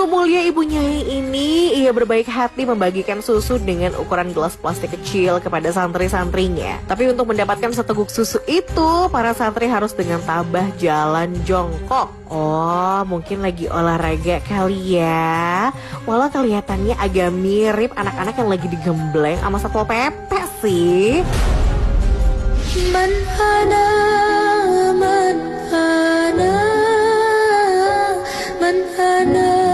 Sungguh mulia Ibu Nyai ini, ia berbaik hati membagikan susu dengan ukuran gelas plastik kecil kepada santri-santrinya. Tapi untuk mendapatkan seteguk susu itu, para santri harus dengan tabah jalan jongkok. Oh, mungkin lagi olahraga kali ya. Walau kelihatannya agak mirip anak-anak yang lagi digembleng sama Satpol PP sih. Manhana, manhana, manhana.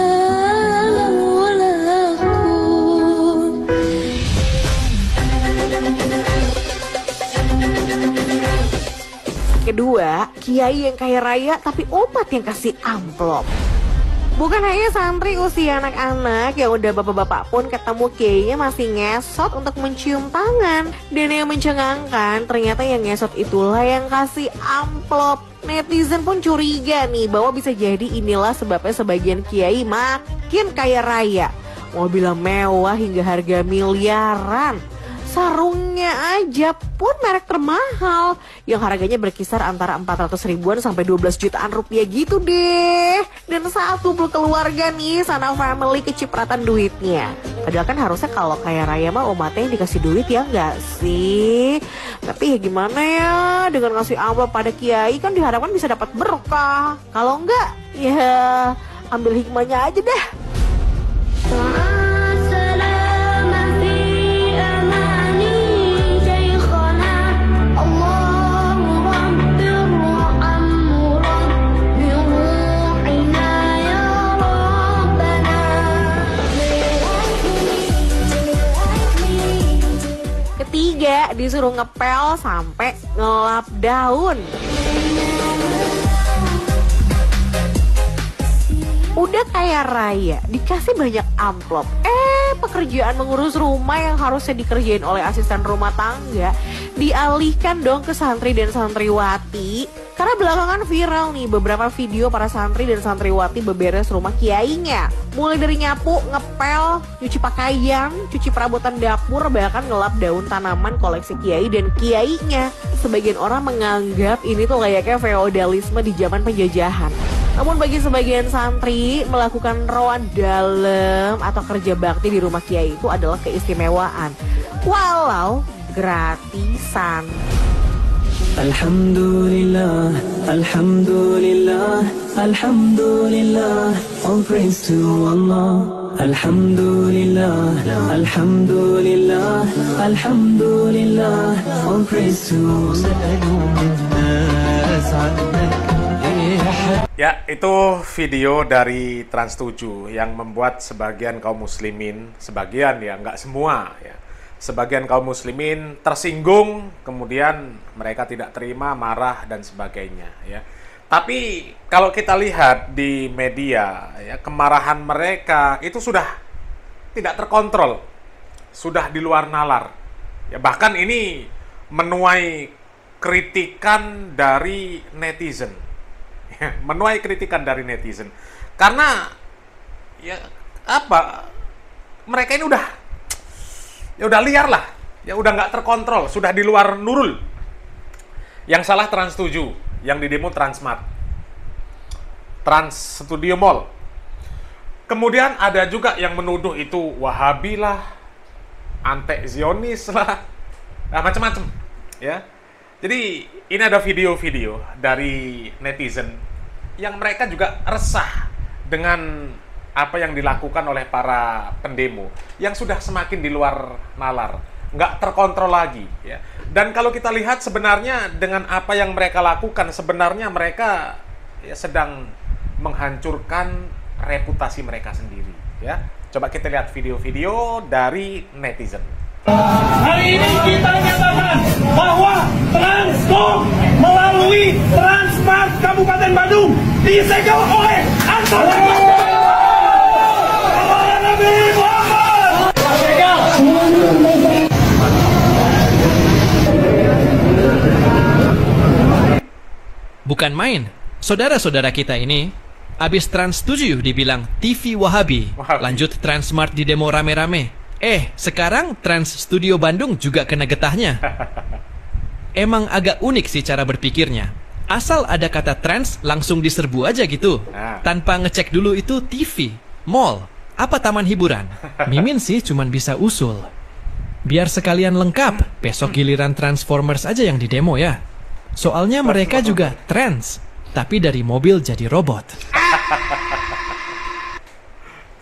Kedua, kiai yang kaya raya tapi umat yang kasih amplop. Bukan hanya santri usia anak-anak, yang udah bapak-bapak pun ketemu kiainya masih ngesot untuk mencium tangan. Dan yang mencengangkan, ternyata yang ngesot itulah yang kasih amplop. Netizen pun curiga nih bahwa bisa jadi inilah sebabnya sebagian kiai makin kaya raya. Mobil mewah hingga harga miliaran. Sarungnya aja pun merek termahal yang harganya berkisar antara 400 ribuan sampai 12 jutaan rupiah gitu deh. Dan saat kumpul keluarga nih, sana family kecipratan duitnya. Padahal kan harusnya kalau kaya raya mah umatnya yang dikasih duit ya enggak sih? Tapi ya gimana ya, dengan ngasih amplop pada kiai kan diharapkan bisa dapat berkah. Kalau enggak ya ambil hikmahnya aja deh. Ketiga, disuruh ngepel sampai ngelap daun. Udah kaya raya, dikasih banyak amplop. Pekerjaan mengurus rumah yang harusnya dikerjain oleh asisten rumah tangga dialihkan dong ke santri dan santriwati. Karena belakangan viral nih beberapa video para santri dan santriwati beberes rumah kiainya. Mulai dari nyapu, ngepel, nyuci pakaian, cuci perabotan dapur, bahkan ngelap daun tanaman koleksi kiai dan kiainya. Sebagian orang menganggap ini tuh layaknya feodalisme di zaman penjajahan. Namun bagi sebagian santri, melakukan roan dalam atau kerja bakti di rumah kiai itu adalah keistimewaan, walau gratisan. Alhamdulillah, Alhamdulillah, Alhamdulillah, all praise to Allah. Alhamdulillah, Alhamdulillah, Alhamdulillah, all praise to Allah. Ya, itu video dari Trans7 yang membuat sebagian kaum muslimin, sebagian ya, nggak semua ya, sebagian kaum muslimin tersinggung, kemudian mereka tidak terima, marah dan sebagainya ya. Tapi kalau kita lihat di media ya, kemarahan mereka itu sudah tidak terkontrol, sudah di luar nalar. Ya, bahkan ini menuai kritikan dari netizen. Menuai kritikan dari netizen karena ya apa, mereka ini udah liar lah ya, udah nggak terkontrol, sudah di luar nurul. Yang salah Trans7, yang didemo Transmart, Trans Studio Mall. Kemudian ada juga yang menuduh itu Wahabi lah, anti Zionis lah, macam-macam ya. Jadi ini ada video-video dari netizen yang mereka juga resah dengan apa yang dilakukan oleh para pendemo yang sudah semakin di luar nalar, nggak terkontrol lagi ya. Dan kalau kita lihat sebenarnya dengan apa yang mereka lakukan, sebenarnya mereka ya sedang menghancurkan reputasi mereka sendiri ya. Coba kita lihat video-video dari netizen. Hari ini kita nyatakan bahwa Transco melalui Transmart Kabupaten Bandung disegel oleh Ansar Nabi Muhammad. Bukan main, saudara-saudara kita ini abis Trans7 dibilang TV Wahabi, lanjut Transmart di demo rame-rame. Sekarang Trans Studio Bandung juga kena getahnya. Emang agak unik sih cara berpikirnya. Asal ada kata trans, langsung diserbu aja gitu, tanpa ngecek dulu itu TV. Mall, apa taman hiburan? Mimin sih cuman bisa usul. Biar sekalian lengkap, besok giliran Transformers aja yang didemo ya. Soalnya mereka juga trans, tapi dari mobil jadi robot.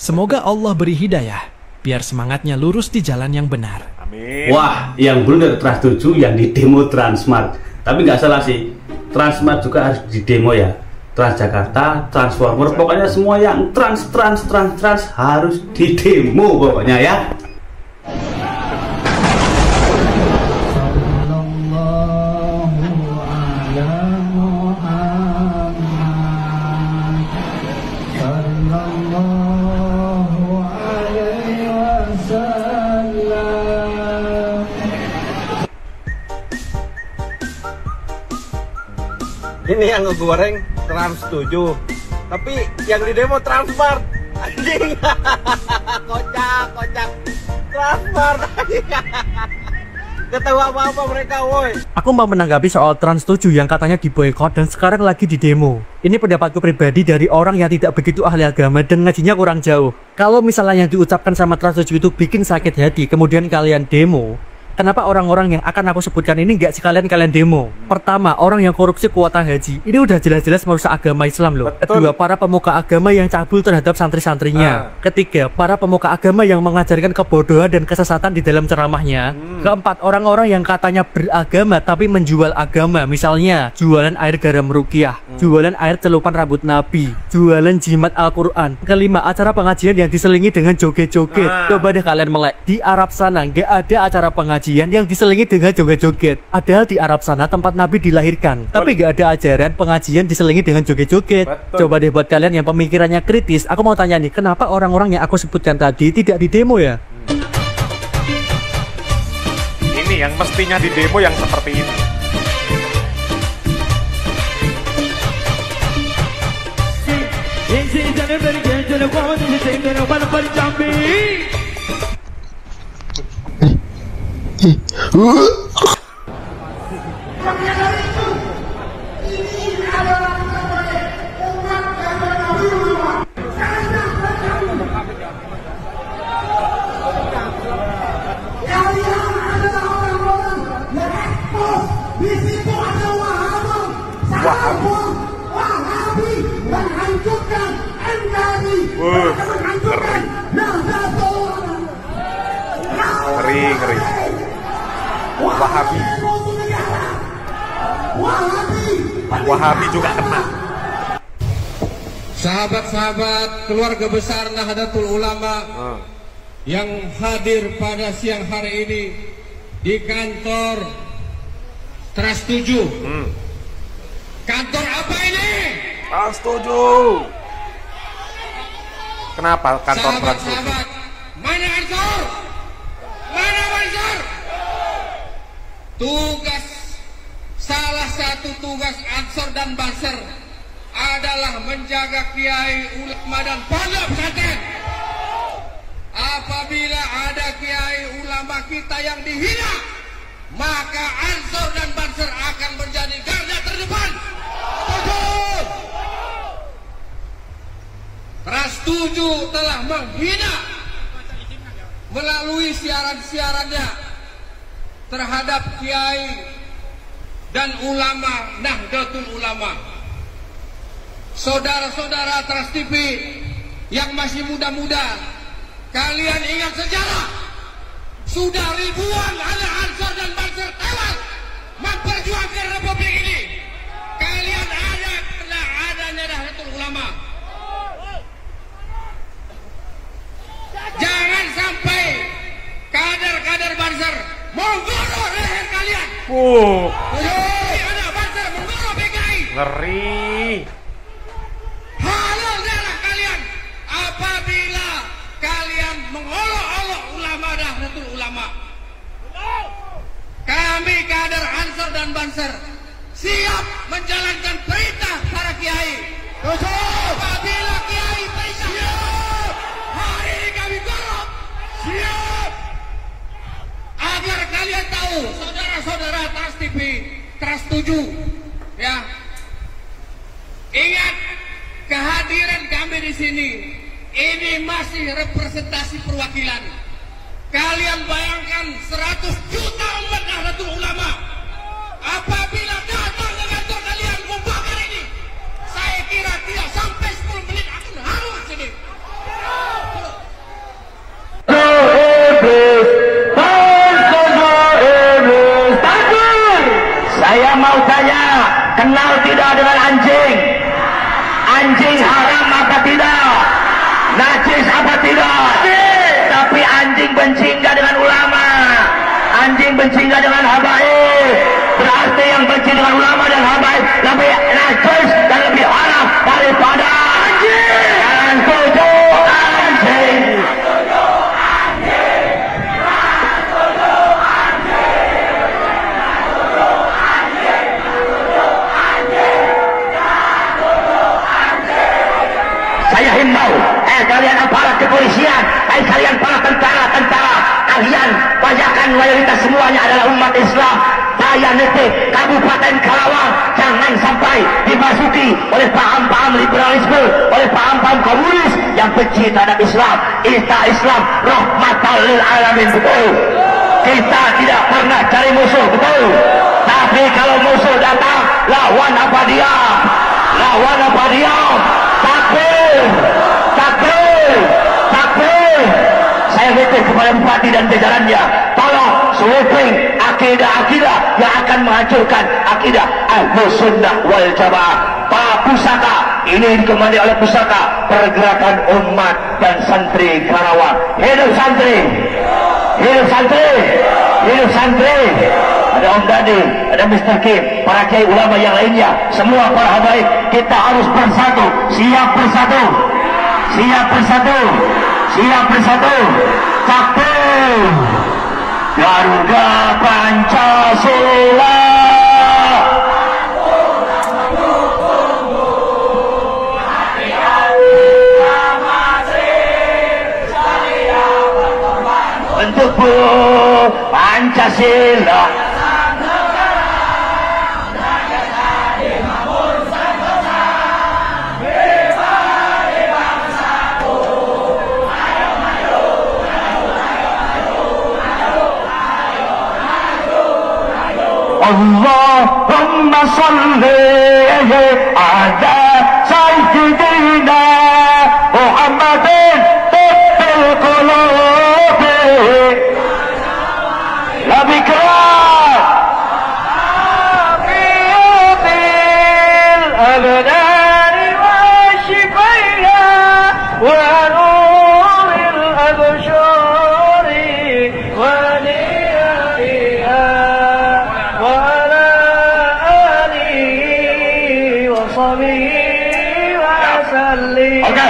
Semoga Allah beri hidayah, biar semangatnya lurus di jalan yang benar. Amin. Wah, yang belum dari Trans 7 yang di demo Transmart. Tapi nggak salah sih, Transmart juga harus di demo ya. Transjakarta, Transformer, pokoknya semua yang trans harus di demo pokoknya ya. Ini yang ngegoreng Trans 7, tapi yang di demo Transmart. Anjing. Kocak. Transmart. Ketawa apa-apa mereka, woi. Aku mau menanggapi soal Trans 7 yang katanya diboykot dan sekarang lagi di demo. Ini pendapatku pribadi dari orang yang tidak begitu ahli agama dan ngajinya kurang jauh. Kalau misalnya yang diucapkan sama Trans 7 itu bikin sakit hati, kemudian kalian demo, kenapa orang-orang yang akan aku sebutkan ini nggak sekalian kalian demo? Pertama, orang yang korupsi kuota haji. Ini udah jelas-jelas merusak agama Islam loh. Betul. Kedua, para pemuka agama yang cabul terhadap santri-santrinya. Ketiga, para pemuka agama yang mengajarkan kebodohan dan kesesatan di dalam ceramahnya. Keempat, orang-orang yang katanya beragama tapi menjual agama. Misalnya, jualan air garam ruqyah, jualan air celupan rambut Nabi, jualan jimat Al-Quran. Kelima, acara pengajian yang diselingi dengan joget-joget. Coba deh kalian melek. Di Arab sana nggak ada acara pengajian yang diselingi dengan joget-joget. Padahal di Arab sana tempat Nabi dilahirkan, tapi gak ada ajaran pengajian diselingi dengan joget-joget. Coba deh buat kalian yang pemikirannya kritis, aku mau tanya nih, kenapa orang-orang yang aku sebutkan tadi tidak di demo ya? Ini yang mestinya di demo yang seperti ini. Ngeri. Wahabi juga kena. Sahabat-sahabat keluarga besar Nahdlatul Ulama yang hadir pada siang hari ini di kantor Trans 7. Kantor apa ini? Trans 7. Kenapa kantor Trans 7? Sahabat-sahabat, mana Ansor? Mana Ansor? Salah satu tugas Ansor dan Banser adalah menjaga kiai, ulama dan pondok pesantren. Apabila ada kiai ulama kita yang dihina, maka Ansor dan Banser akan menjadi garda terdepan. Trans 7 telah menghina melalui siaran-siarannya terhadap kiai dan ulama Nahdlatul Ulama. Saudara-saudara Trans TV yang masih muda-muda, kalian ingat sejarah. Sudah ribuan anak Ansor dan Banser tewas memperjuangkan Republik ini. Kalian ada karena adanya Nahdlatul Ulama. Jangan sampai kader-kader Banser menggorok leher kalian. Anak Banser menggorok PKI. Ngeri. Halal darah kalian apabila kalian mengolok-olok ulama Nahdlatul Ulama. Kami kader Ansor dan Banser siap menjalankan perintah para kiai. Apabila kiai perintah, hari ini kami gorok. Siap. Agar kalian tahu, saudara-saudara Trans TV, Trans 7, ya. Ingat kehadiran kami di sini Ini masih representasi perwakilan. Kalian bayangkan 100 juta umat Nahdlatul Ulama apabila datang ke kantor kalian membakar ini, saya kira tidak sampai 10 menit akan hangus ini. Saya mau tanya, kenal tidak dengan anjing? Anjing haram apa tidak? Najis apa tidak? Tapi anjing benci enggak dengan ulama? Anjing benci enggak dengan habaib? Berarti yang benci dengan ulama dan habaib lebih najis dan lebih haram daripada anjing. Yang setuju anjing. Saya himbau, kalian aparat kepolisian, kalian para tentara, kalian kebanyakan mayoritas semuanya adalah umat Islam. Saya nitip Kabupaten Karawang jangan sampai dimasuki oleh paham-paham liberalisme, oleh paham-paham komunis yang benci terhadap Islam. Islam rahmatan lil alamin, betul. Kita tidak pernah cari musuh, betul. Tapi kalau musuh datang, lawan apa diam? Lawan apa diam? Takbir! Takbir! Takbir! Saya minta kepada bupati dan jajarannya, tolong sweeping akidah-akidah yang akan menghancurkan akidah Ahlus Sunnah wal Jamaah. Pak Pusaka ini dikomandi oleh Pusaka Pergerakan Umat dan Santri Karawang. Hidup santri! Hidup santri! Hidup santri! Ada Om Dadi, ada Mr. Kim, para kiai ulama yang lainnya, semua para habaib, kita harus bersatu, siap bersatu, siap bersatu, siap bersatu. Takbir! Garuda Pancasila. Untuk Pancasila. Allahumma salli ala sayyidina Muhammadin tibbil qulubi. Lebih keras. Bil abdani wa shifaiha wa nuril abshari wa niyaiha. Oke,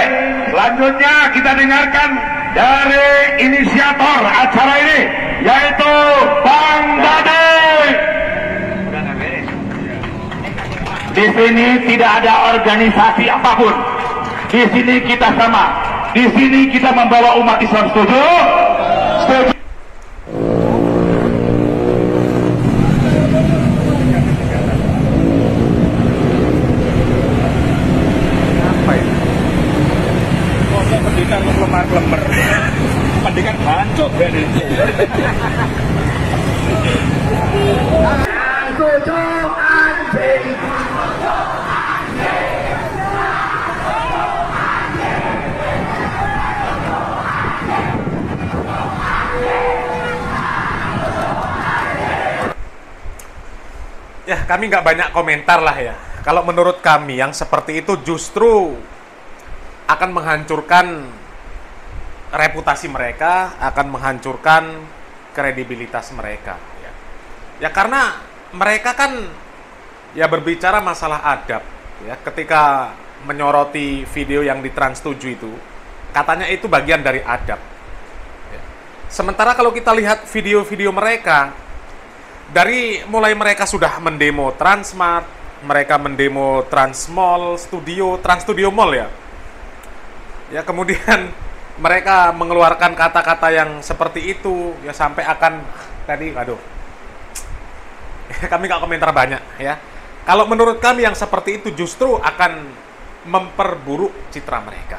selanjutnya kita dengarkan dari inisiator acara ini, yaitu Bang Dadi. Di sini tidak ada organisasi apapun. Di sini kita sama. Di sini kita membawa umat Islam. Setuju? Setuju. Lemar-lemar pendidikan hancur dari ya, kami nggak banyak komentar lah ya. Kalau menurut kami yang seperti itu justru akan menghancurkan reputasi mereka, akan menghancurkan kredibilitas mereka. Ya karena mereka kan ya berbicara masalah adab. Ya, ketika menyoroti video yang di Trans7 itu, katanya itu bagian dari adab. Ya. Sementara kalau kita lihat video-video mereka, dari mulai mereka sudah mendemo Transmart, mereka mendemo Transmall Studio, Trans Studio Mall ya. Ya kemudian mereka mengeluarkan kata-kata yang seperti itu ya sampai akan tadi kami nggak komentar banyak ya. Kalau menurut kami yang seperti itu justru akan memperburuk citra mereka.